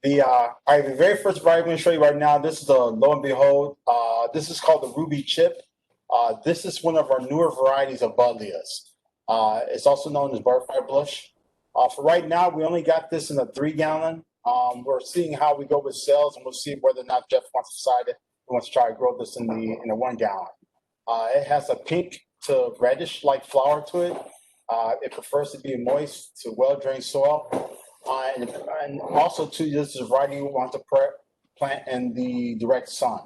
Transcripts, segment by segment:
The very first variety I'm going to show you right now. This is a lo and behold. This is called the Ruby Chip. This is one of our newer varieties of buddleas. It's also known as butterfly bush. For right now, we only got this in a 3-gallon. We're seeing how we go with sales, and we'll see whether or not Jeff wants to decide it. He wants to try to grow this in a 1-gallon. It has a pink to reddish-like flower to it. It prefers to be moist to well-drained soil. And also, too, this is a variety we want to plant in the direct sun.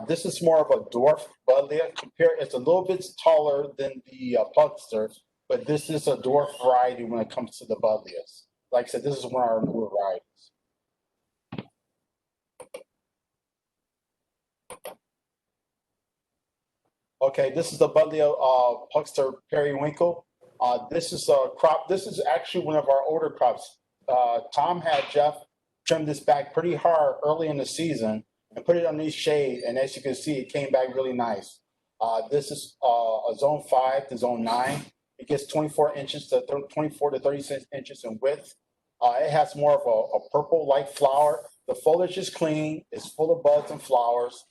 This is more of a dwarf buddlea. It's a little bit taller than the pugster, but this is a dwarf variety when it comes to the buddleas. Like I said, this is one of our newer varieties. Okay, this is the buddlea pugster periwinkle. This is a crop. This is actually one of our older crops. Tom had Jeff trim this back pretty hard early in the season and put it underneath shade, and as you can see, it came back really nice. This is a zone 5 to zone 9. It gets 24 to 36 inches in width. It has more of a purple-like flower. The foliage is clean. It's full of buds and flowers.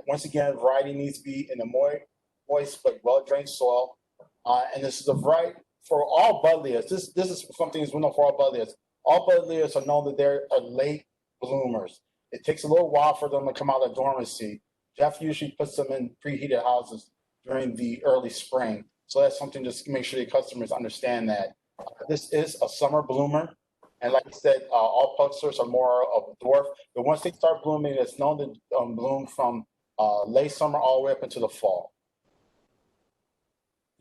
Once again, the variety needs to be in a moist but well-drained soil. And this is a variety for all buddleas. This is something that's known for all buddleas. All buddleas are known that they're late bloomers. It takes a little while for them to come out of dormancy. Jeff usually puts them in preheated houses during the early spring. So that's something just to make sure the customers understand that. This is a summer bloomer. And like I said, all pugsters are more of dwarf. But once they start blooming, it's known to bloom from late summer all the way up into the fall.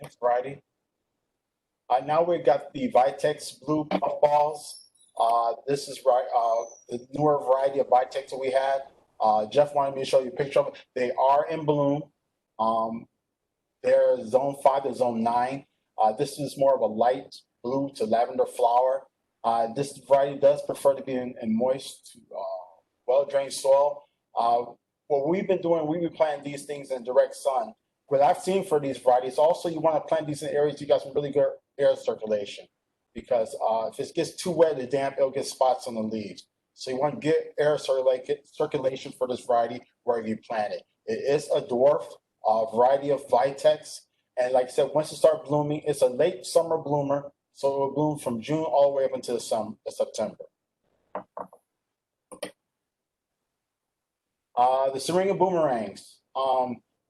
Next variety. Now we've got the Vitex blue puffballs. This is the newer variety of Vitex that we had. Jeff wanted me to show you a picture of it. They are in bloom. They're zone 5 to zone 9. This is more of a light blue to lavender flower. This variety does prefer to be in moist, well-drained soil. What we've been doing, we've been planting these things in direct sun. What I've seen for these varieties, also you want to plant these in areas you got some really good air circulation, because if it gets too wet and damp, it'll get spots on the leaves. So you want to get air circulation for this variety wherever you plant it. It is a dwarf variety of Vitex, and like I said, once it starts blooming, it's a late summer bloomer, so it will bloom from June all the way up until September. The Syringa boomerangs.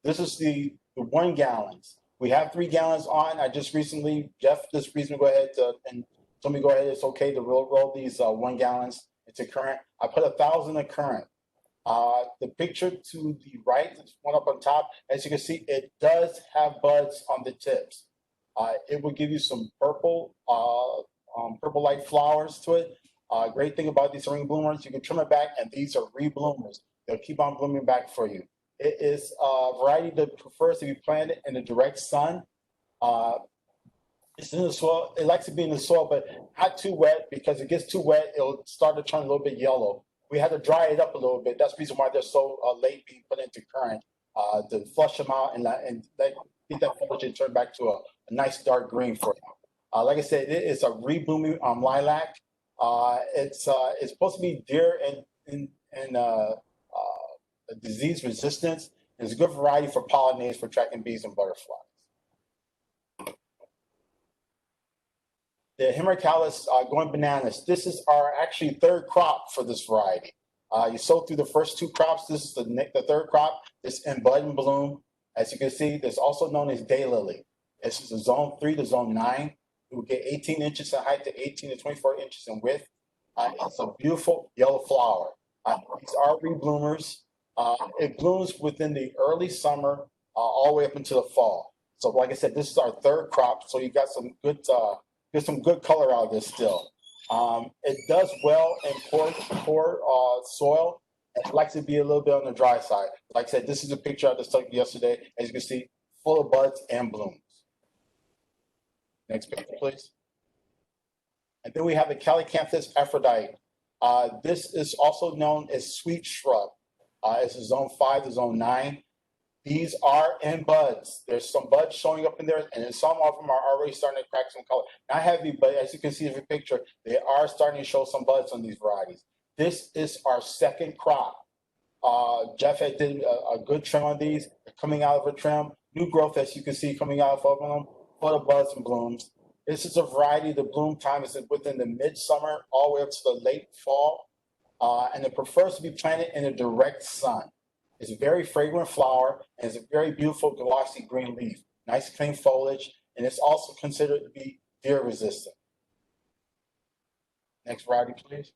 This is the 1 gallons. We have 3 gallons on. Jeff just recently go ahead and told me go ahead. It's okay to roll these 1 gallons into current. I put 1,000 in current. The picture to the right, this one up on top, as you can see, it does have buds on the tips. It will give you some purple-like flowers to it. Great thing about these ring bloomers, you can trim it back, and these are rebloomers. They'll keep on blooming back for you. It is a variety that prefers to be planted in the direct sun. It's in the soil. It likes to be in the soil, but not too wet, because if it gets too wet, it'll start to turn a little bit yellow. We had to dry it up a little bit. That's the reason why they're so late being put into current, to flush them out and get that foliage and turn back to a nice dark green for you. Like I said, it is a reblooming lilac. It's supposed to be deer and disease resistance. It's a good variety for pollinators, for attracting bees and butterflies. The Hemicalis going bananas. This is our actually 3rd crop for this variety. You sowed through the first 2 crops. This is the 3rd crop. It's in bud and bloom. As you can see, it's also known as daylily. This is a zone 3 to zone 9. It will get 18 inches in height to 18 to 24 inches in width. It's a beautiful yellow flower. These are rebloomers. It blooms within the early summer all the way up into the fall. So like I said, this is our 3rd crop. So you got some good color out of this still. It does well in poor soil, and it likes to be a little bit on the dry side. Like I said, this is a picture I just took yesterday. As you can see, full of buds and blooms. Next picture, please. And then we have the Calycanthus Aphrodite. This is also known as sweet shrub. It's a zone 5 to zone 9. These are in buds. There's some buds showing up in there, and then some of them are already starting to crack some color. Not heavy, but as you can see in the picture, they are starting to show some buds on these varieties. This is our second crop. Jeff had did a good trim on these. They're coming out of a trim. New growth, as you can see, coming out of them, full of buds and blooms. This is a variety. The bloom time is within the midsummer all the way up to the late fall, and it prefers to be planted in the direct sun. It's a very fragrant flower, and it's a very beautiful glossy green leaf. Nice clean foliage, and it's also considered to be deer resistant. Next variety, please.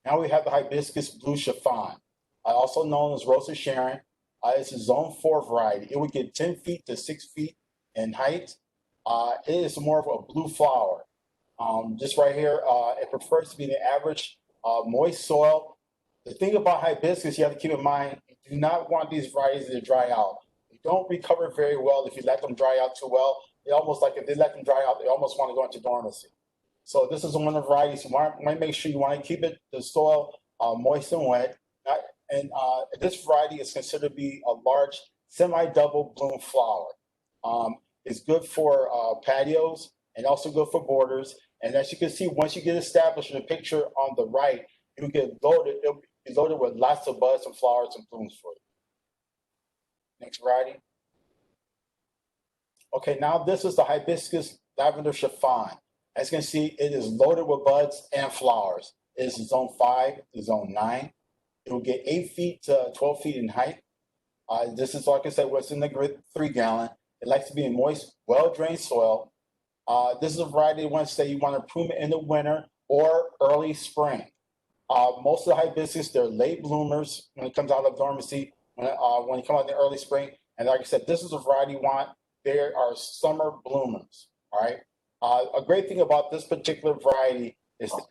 Now we have the hibiscus blue chiffon, also known as Rosa Sharon. It's a zone 4 variety. It would get 10 feet to 6 feet in height. It is more of a blue flower. Just right here, it prefers to be the average moist soil. The thing about hibiscus, you have to keep in mind, you do not want these varieties to dry out. They don't recover very well if you let them dry out too well. They almost like if they let them dry out, they almost want to go into dormancy. So this is one of the varieties you want to make sure you want to keep it the soil moist and wet. This variety is considered to be a large semi-double bloom flower. It's good for patios and also good for borders. And as you can see, once you get established in the picture on the right, you get loaded. It'll be loaded with lots of buds and flowers and blooms for you. Next variety. Okay, now this is the hibiscus lavender chiffon. As you can see, it is loaded with buds and flowers. It is zone 5 to zone 9. It will get 8 feet to 12 feet in height. This is, like I said, what's in the 3-gallon. It likes to be in moist, well-drained soil. This is a variety you want to say you want to prune it in the winter or early spring. Most of the hibiscus, they're late bloomers when it comes out of dormancy, when you come out in the early spring. And like I said, this is a variety you want. They are summer bloomers, all right? A great thing about this particular variety is that,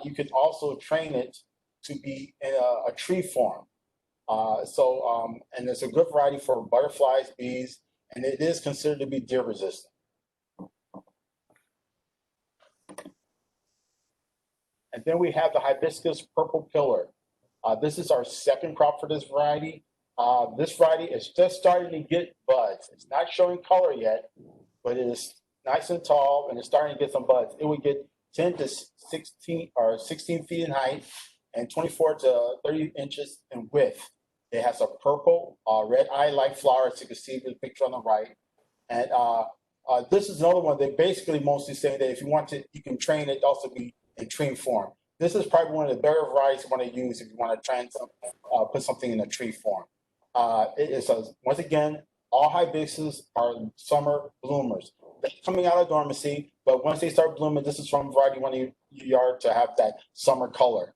you can also train it to be in a tree form. And it's a good variety for butterflies, bees, and it is considered to be deer resistant. And then we have the hibiscus purple pillar. This is our second crop for this variety. This variety is just starting to get buds. It's not showing color yet, but it is nice and tall, and it's starting to get some buds. It would get 10 to 16 or 16 feet in height and 24 to 30 inches in width. It has a purple, red eye-like flower, as you can see in the picture on the right. And this is another one. They basically mostly saying that if you want to, you can train it to also be in tree form. This is probably one of the better varieties you want to use if you want to try and put something in a tree form. It is once again, all hibiscus are summer bloomers. They're coming out of dormancy, but once they start blooming, this is from a variety you want your yard to have that summer color.